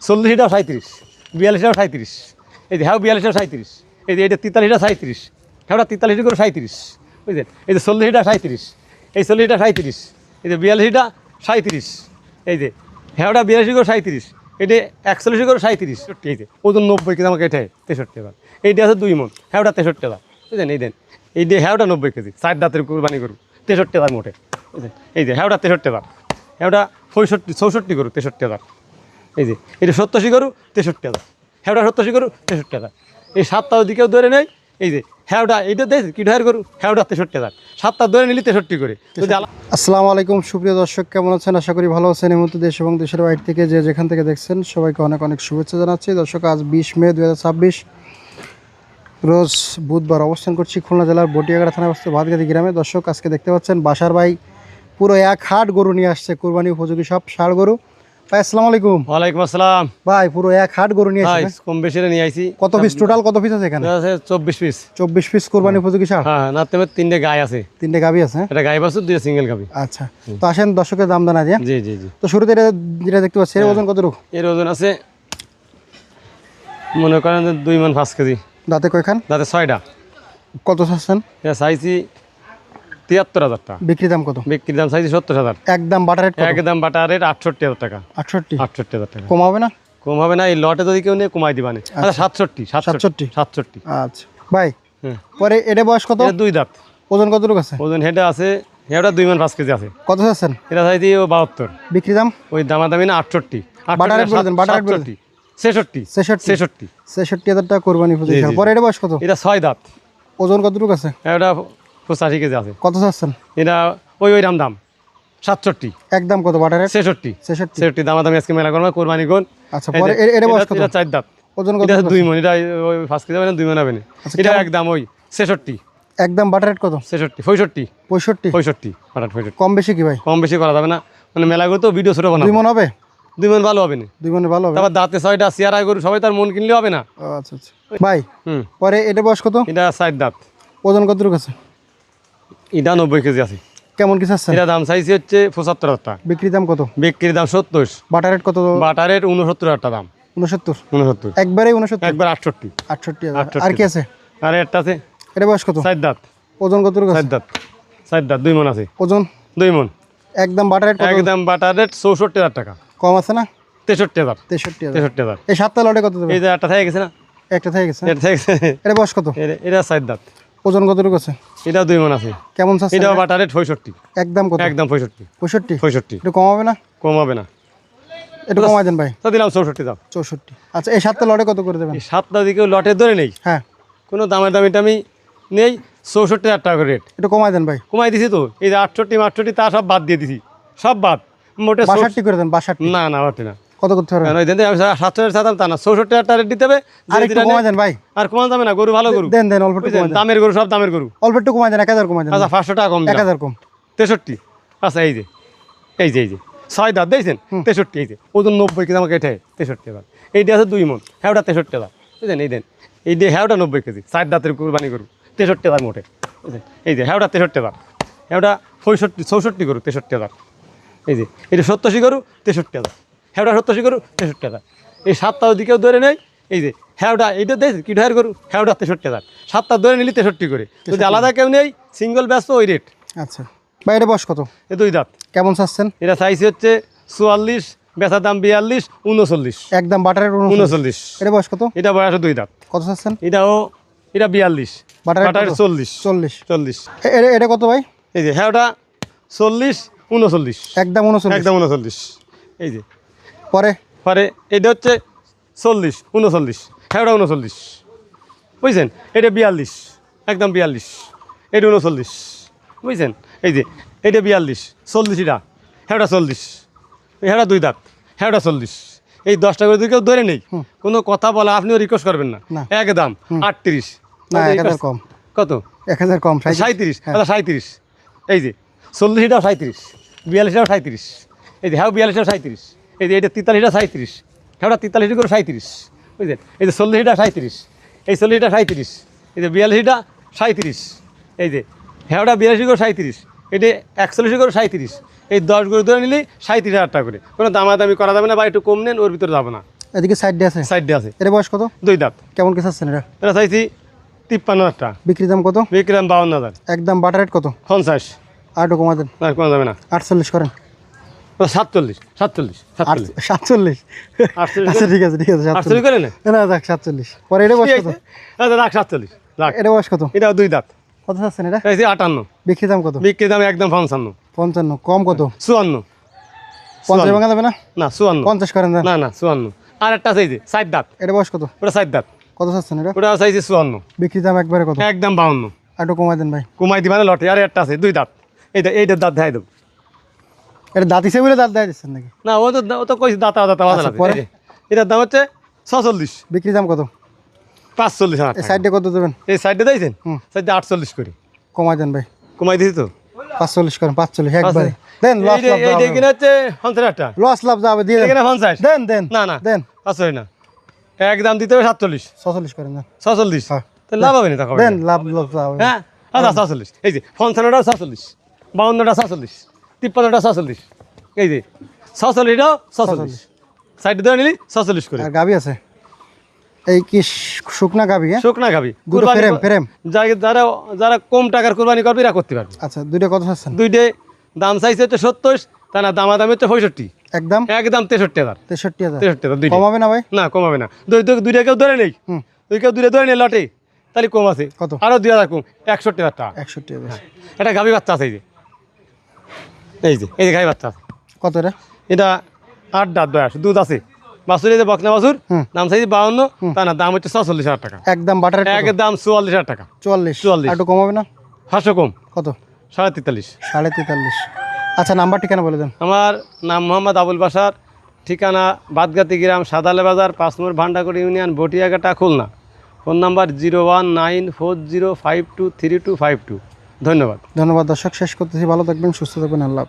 40টা 37, 42টা 37, এই যে হ্যাঁ 42টা 37, এই যে এটা 43টা 37, হ্যাঁ 43 করে 37, বুঝলেন? এই যে 40টা 37, এই 40টা 37, এই যে 42টা 37, এই যে হ্যাঁ 42 করে 37, এটা 41 করে 37, এই যে ওজন 90 কেজি আমাকে এটাই 63 টাকা। এইটা আছে 2 মণ, হ্যাঁ 63 টাকা, বুঝলেন? এই দেন এই যে হ্যাঁ 90 কেজি 4 দাঁতের কুরবানি গরু 63 টাকার মোটে, বুঝলেন? এই যে হ্যাঁ 63 টাকা, হ্যাঁ 65 গরু 63 টাকা, এই যে এটা 87 গরু 63 টাকা, হ্যাঁ 87 গরু 63 টাকা। এই 7টাও দিকেও ধরে নেয়, এই যে হ্যাঁটা এইটা দেখ কি ঢার গরু হ্যাঁ 63 টাকা, 7টা ধরে নিলি 63 করে। আসসালামু আলাইকুম সুপ্রিয় দর্শক, কেমন আছেন? আশা করি ভালো আছেন। এই মুহূর্তে দেশ এবং দেশের বাইরে থেকে যে যেখান থেকে দেখছেন সবাইকে অনেক অনেক শুভেচ্ছা জানাচ্ছি। দর্শক, আজ 20 মে 2026 রোজ বুধবার অবস্থান করছি খুলনা জেলার বটিয়াগাড়া থানায় অবস্থিত ভাতগাতি গ্রামে। দর্শক, আজকে দেখতে পাচ্ছেন বাসার ভাই পুরো এক হাট গরু নিয়ে আসছে, কোরবানি উপযোগী সব ষাঁড় গরু। ভাই আসসালামু আলাইকুম। ওয়ালাইকুম আসসালাম। ভাই পুরো এক হাট গরু নিয়ে আসছে, কম বেশি নিয়ে আইছি। কত পিস টোটাল, কত পিস আছে এখানে? 24 পিস। 24 পিস কোরবানি উপযোগী ষাঁড়। হ্যাঁ, না তেমন 3টে গাই আছে, 3টে গাভী আছে। এটা গাই বাছুর, 2টা সিঙ্গেল গাভী। আচ্ছা, তো আসেন দর্শকের দাম দানা দিয়ে। জি জি জি। তো শুরুতে যেটা দেখতে পাচ্ছি এর ওজন কতটুকু? এর ওজন আছে মনে করেন 2 মণ 5 কেজি। দাঁতে কয়খান? দাঁতে 6টা। কত চাচ্ছেন? এটা চাইছি 73,000 টাকা। বিক্রি দাম কত? বিক্রির দাম চাইছি 70,000। একদম বাটার রেট? একদম বাটার রেট 68,000 টাকা। 68,000 টাকা। কম হবে না? কম হবে না, এই লটে যদি কেউ নিয়ে কমাই দিবানে। আচ্ছা 67। আচ্ছা ভাই, হ্যাঁ। পরে এটা বয়স কত? এটা 2 দাঁত। ওজন কতটুকু আছে? ওজন হেডে আছে, হেডা 2 মণ 5 কেজি আছে। কত চাচ্ছেন? এটা চাইছি 72। বিক্রি দাম? ওই দামাদামি না 68। বাটার রেট বলে দেন, বাটার রেট বলে দেন। 66,000 টাকা কোরবানি উপযোগী ষাঁড়। পরে এটা বয়স কত? এটা 6 দাঁত। ওজন কতটুকু আছে? এটা 85 কেজি আছে। কত চাচ্ছেন? এটা ওই দাম 67। একদম কত বাটার রেট? 66 দামাদামি আজকে মেলা করবো কোরবানি কোন। আচ্ছা, পরে এটা বয়স কত? এটা 4 দাঁত। ওজন কত? এটা 2 মণ, এটা ওই 5 কেজি হবে না, 2 মণ হবে না। আচ্ছা, এটা একদম ওই 66। একদম বাটার রেট কত? 65 65 বাটার 65। কম বেশি কি ভাই? কম বেশি করা যাবে না, মানে মেলা করে তো ভিডিও ছোট বানাবো। 2 মণ হবে? 2 মণ ভালো হবে না। 2 মণ ভালো হবে। তারপর দাঁতে 6টা চেয়ারা গরু, সবাই তার মন কিনলে হবে না। আচ্ছা আচ্ছা ভাই, পরে এটা বয়স কত? এটা 4 দাঁত। ওজন কতটুকু আছে? এটা 90 কেজি আছে। কেমন কি চাচ্ছেন? এটা দাম চাইছি হচ্ছে 75,000 টাকা। বিক্রি দাম কত? বিক্রির দাম 70। বাটার রেট কত? বাটার রেট 69,000 টাকা দাম। 69 একবারে 69? একবার 68। 68,000। আর কি আছে? আর একটা আছে, এটা বয়স কত? 4 দাঁত। ওজন কতটুকু আছে? 4 দাঁত 2 মণ আছে। ওজন 2 মণ। একদম বাটার রেট কত? একদম বাটার রেট 64,000 টাকা। কম আছে না? 63,000। 63,000। এই 7টা লটে কত দেবে? এই যে একটা থেকে গেছে না, একটা থেকে গেছে। এটা থেকে গেছে। এটা বয়স কত? এটা 4 দাঁত। ওজন কতটুকু আছে? এটা 2 মণ আছে। কেমন চাচ্ছেন? এটা বাটার রেট 65। একদম কত? একদম 65। 65 একটু কম হবে না? কম হবে না, একটু কমাই দেন ভাই। তো দিলাম 64 দাম। 64। আচ্ছা, এই 7টা লটে কত করে দেবেন? এই 7টা দিকে লটে ধরে নেই, হ্যাঁ, কোনো দামের দামি নেই। 64,000 টাকা করে রেট। একটু কমাই দেন ভাই। কমাই দিছি তো, এই যে 68 তা সব বাদ দিয়ে দিছি, সব বাদ। মোটে 62 করে দেন। 62 না না বাড়তে না। কত করতে পারবেন? আমি 7,000 চাতাম তা না, 64,000 টাকা রেট দিতে হবে। আর একটু কমাই দেন ভাই। আর কমান যাবে না, গরু ভালো গরু। দেন অল্প একটু কমাই দেন। দামের গরু, সব দামের গরু। অল্প একটু কমাই দেন, 1000 কমাই দেন। আচ্ছা 500 টাকা কম দিলাম। 1000 কম। 63। আচ্ছা এই যে 6 দাঁত দেখছেন, 63। এই যে ওজন 90 কেজি আমাকে এটাই 63,000। এইটা আছে 2 মণ, হ্যাঁ 63,000, বুঝলেন? এই যে হ্যাঁ 90 কেজি 4 দাঁতের কুরবানি গরু 63,000 মোটে, বুঝলেন? এই যে হ্যাঁ 63,000, হ্যাঁ 65 গরু 63,000। এই যে এটা 87 গরু 63,000, হ্যাঁ 87 গরু 63,000। এই 7টাও দিকেও ধরে নেয়, এই যে হ্যাঁ এইটা দেখ কি ঢার গরু হ্যাঁ 63,000, 7টা ধরে নিলি 63 করে। যদি আলাদা কেউ নেই, সিঙ্গল ব্যস্ত ওই রেট। আচ্ছা ভাই, এটা বয়স কত? এ 2 দাঁত। কেমন চাচ্ছেন? এটা চাইছি হচ্ছে 44, বেচার দাম 42, 39। একদম বাটারের 39। এটা বয়স কত? এটা বয়স 2 দাঁত। কত চাচ্ছেন? এটা 42, বাটার 40। 40। এটা কত ভাই? এই যে হ্যাঁ 40, 39। একদম 39। একদম 39। এই যে পরে এটা হচ্ছে 40, 39, হ্যাঁ 39, বুঝছেন? এটা 42, একদম 42। এটা 39, বুঝছেন? এই যে এটা 42, 40, এটা হ্যাঁ 40, হ্যাঁ 2 দাঁত, হ্যাঁ 40। এই 10টা করে কেউ ধরে নেই, কোনো কথা বলা আপনিও রিকোয়েস্ট করবেন না। একদম 38। না, 1000 কম। কত? 1000 কম। 37। আচ্ছা 37। এই যে 40টা 37, 42টা 37, এই যে হ্যাঁ 42টা 37, এই যে এটা 43টা 37, হ্যাঁ 43 করে 37, বুঝলেন? এই যে 40টা 37, এই 40টা 37, এই যে 42টা 37, এই যে হ্যাঁ 42 করে 37, এটা 41 করে 37। এই 10 করে ধরে নিলেই 37,000 টাকা করে। কোনো দামাদামি করা যাবে না, বা একটু কম নেন, ওর ভিতরে যাবে না। এদিকে সাইডে আছে, সাইডে আছে। এর বয়স কত? 2 দাঁত। কেমন কি চাচ্ছেন এটা? এটা চাইছি 53,000 টাকা। বিক্রি দাম কত? বিক্রম 52,000। একদম বাটার রেট কত? 50। আর একটু কমা দেন, আর কোনো যাবে না। 48 করেন। 47 47 47 47। 48 আচ্ছা ঠিক আছে 48 করে না। না যাক 47। পরে এটা বয়স কত? আচ্ছা রাখ 47 রাখ। এটা বয়স কত? এটা 2 দাঁত। কত চাচ্ছেন এটা? চাইছি 58। বিক্রি দাম কত? বিক্রি দাম একদম 55। 55। কম কত? 54। 50 ভাঙা যাবে না? না 54। 50 করেন দেন। না না 54। আর একটা চাইছি 4 দাঁত। এটা বয়স কত? ওটা 4 দাঁত। কত চাচ্ছেন এটা? ওটা চাইছি 54। বিক্রি দাম একবারে কত? একদম 52। আর একটু কমাই দেন ভাই। কুমাই দিবা না লটে। আর একটা আছে 2 দাঁত। এইটার দাঁত দেখাই দেবো। এটা দাঁত হিসেবে বলে দাঁত দেয় দিচ্ছেন নাকি? না ও তো কইছি দাঁতা দাঁতা বাজার আচ্ছা, আছে। পরে? এই যে, এটার দাম হচ্ছে 46। বিক্রি দাম কত? 45,000 এই টাকা। সাইডে কত দেবেন? এই সাইডে দিয়েছেন? হুম। সাইডে 48 করি। কমাই দেন ভাই। কমাই দিছি তো। 45 করেন, 45 একবারে দেন। লস লাভ এইটা যাবে, কিনা হচ্ছে 50,000 টাকা। লস লাভ যাবে, দিয়ে দেন। এখানে 50। দেন দেন না না দেন। আসলে না। একদম দিতে হবে 47। 46 করেন দেন। 46। হ্যাঁ। তো লাভ হবে না তখন। দেন লাভ লাভ যাবে। হ্যাঁ আচ্ছা 46। এই যে 55টা 46, 52টা 46, 53টা 46। এই যে 46টাও 46। সাইডে ধরে নিলি 46 করে। আর গাবি আছে? এই কি শুকনা গাবি? হ্যাঁ, শুকনা খাবি। দুটো ফ্রেম ফ্রেম। যারা যারা কম টাকার কুরবানি করবে এরা করতে পারবে। আচ্ছা দুইটা কত চাচ্ছেন? দুইটে দাম চাইছে হচ্ছে 70, তা না দামাদামি হচ্ছে 65। একদম একদম 63,000। 63,000। 63,000 দুইটা। কমাবে না ভাই? না কমাবে না। দুইটা কেউ ধরে নেই। হুম। কেউ ধরে নেই লটে, তাহলে কম আছে। কত? আরো 2,000 কম, 61,000 টাকা। 61,000। এটা গাভী বাচ্চা আছে। এই যে গাভী বাচ্চা আছে। কত এটা? এটা 8 দাঁত বয়স, দুধ আছে। বাছুর এই যে বকনা বাছুর, হুম। দাম চাইছি 52, তা না দাম হচ্ছে 46,000 টাকা। একদম বাটার রেট একদম 44,000 টাকা। 44। 44। আর একটু কমাবে না? 500 কম, কত? 43.5। 43.5। আচ্ছা নাম্বার ঠিকানা বলে দেন। আমার নাম মোহাম্মদ আবুল বাশার, ঠিকানা বাদগাতি গ্রাম, সাদালে বাজার, 5 নম্বর Bhandakuri union, Batiaghata, Khulna. Phone number 01940523252। ধন্যবাদ। ধন্যবাদ দর্শক, শেষ করতেছি। ভালো থাকবেন, সুস্থ থাকবেন, আল্লাহ।